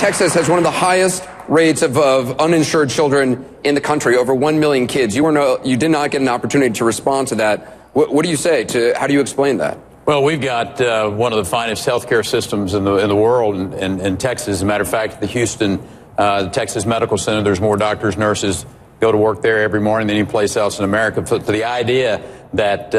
Texas has one of the highest rates of uninsured children in the country, over 1 million kids. You did not get an opportunity to respond to that. What do you say how do you explain that? Well, we've got one of the finest healthcare systems in the world in Texas. As a matter of fact, the Houston, Texas Medical Center, there's more doctors, nurses go to work there every morning than any place else in America. So the idea that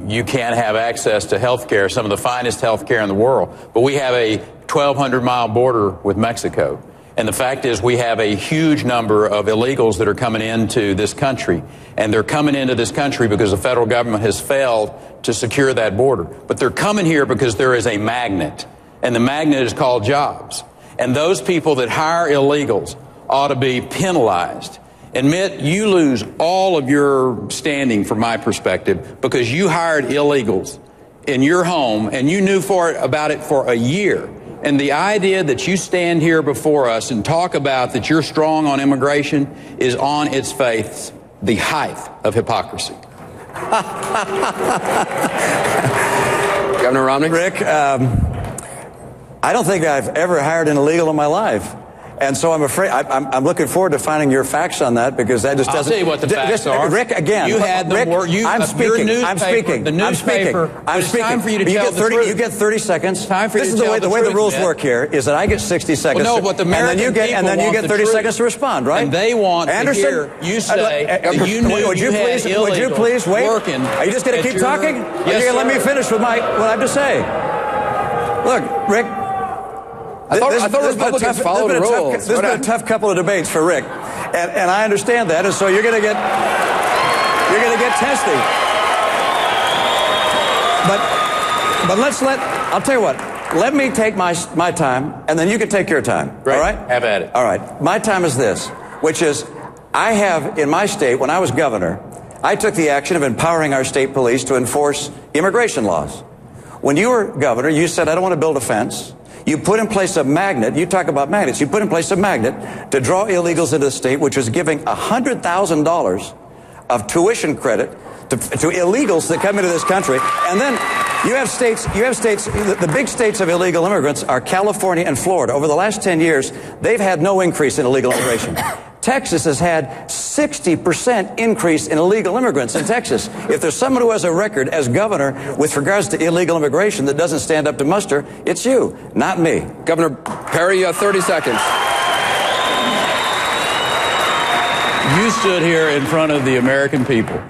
you can't have access to health care, some of the finest health care in the world, but we have a 1,200-mile border with Mexico. And the fact is we have a huge number of illegals that are coming into this country. And they're coming into this country because the federal government has failed to secure that border. But they're coming here because there is a magnet. And the magnet is called jobs. And those people that hire illegals ought to be penalized. Admit you lose all of your standing from my perspective because you hired illegals in your home and you knew about it for a year. And the idea that you stand here before us and talk about that you're strong on immigration is on its face the height of hypocrisy. Governor Romney? Rick, I don't think I've ever hired an illegal in my life. And so I'm afraid, I'm looking forward to finding your facts on that because that just doesn't... I'll tell you what the facts are. Rick, again... You had the word... I'm speaking. I'm speaking. The newspaper... I'm speaking. It's time for you to tell the truth. You get 30 seconds. Time for you to tell the truth. The way the rules work here is that I get 60 seconds. Well, no, but the American people and then you get 30 seconds to respond, right? And they want to hear you say that you knew you had illegals would you please wait? Working. Are you just going to keep talking? Yes, Are you going to let me finish with what I have to say? Look, Rick... I thought Republicans followed the rules. This has been a tough couple of debates for Rick, and I understand that, and so you're going to get testy. But I'll tell you what. Let me take my time, and then you can take your time. Right. All right? Have at it. All right. My time is this, which is I have in my state when I was governor, I took the action of empowering our state police to enforce immigration laws. When you were governor, you said I don't want to build a fence. You put in place a magnet. You talk about magnets. You put in place a magnet to draw illegals into the state, which was giving $100,000 of tuition credit to illegals that come into this country. And then you have states, the big states of illegal immigrants are California and Florida. Over the last 10 years, they've had no increase in illegal immigration. Texas has had 60% increase in illegal immigrants in Texas. If there's someone who has a record as governor with regards to illegal immigration that doesn't stand up to muster, it's you, not me. Governor Perry, 30 seconds. You stood here in front of the American people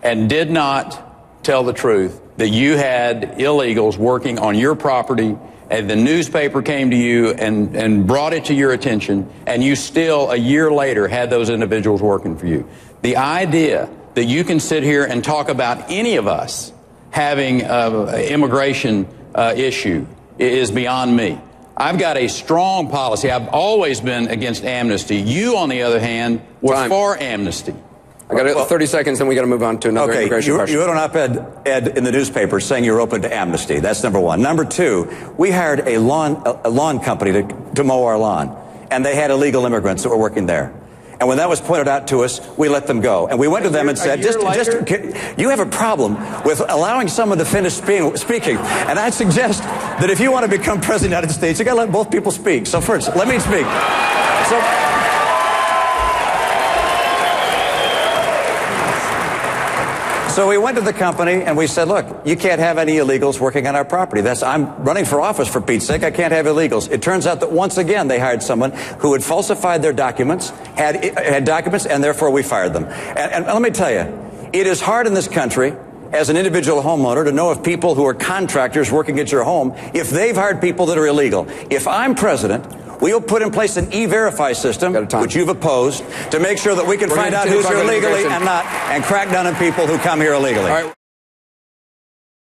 and did not tell the truth that you had illegals working on your property, and the newspaper came to you and brought it to your attention, and you still, a year later, had those individuals working for you. The idea that you can sit here and talk about any of us having an immigration issue is beyond me. I've got a strong policy. I've always been against amnesty. You, on the other hand, were for amnesty. I got 30 seconds, then we got to move on to another immigration question. You wrote an op-ed in the newspaper saying you're open to amnesty. That's number one. Number two, we hired a lawn company to mow our lawn, and they had illegal immigrants that were working there. And when that was pointed out to us, we let them go. And we went to them and said, you have a problem with allowing someone to finish speaking. And I'd suggest that if you want to become president of the United States, you got to let both people speak. So first, let me speak. So we went to the company and we said, look, you can't have any illegals working on our property. I'm running for office, for Pete's sake. I can't have illegals. It turns out that once again they hired someone who had falsified their documents, had documents, and therefore we fired them. And let me tell you, it is hard in this country as an individual homeowner to know if people who are contractors working at your home, if they've hired people that are illegal. If I'm president, we'll put in place an e-verify system, which you've opposed, to make sure that we can find out who's here illegally and not, and crack down on people who come here illegally.